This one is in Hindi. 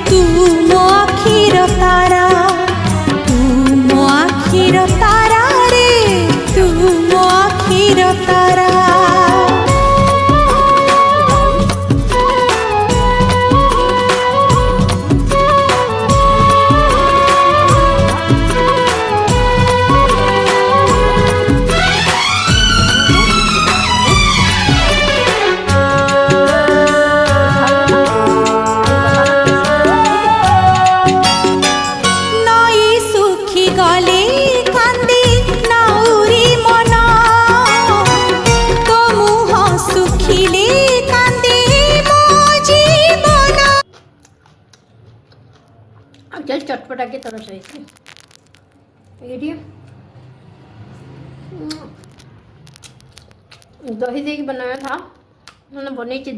तू मो आखिर तारा, तू मो आखिर तारा रे, तू मो आखिर तारा। चटपटा की तरह से दही दे बनाया था, मैंने बनी दही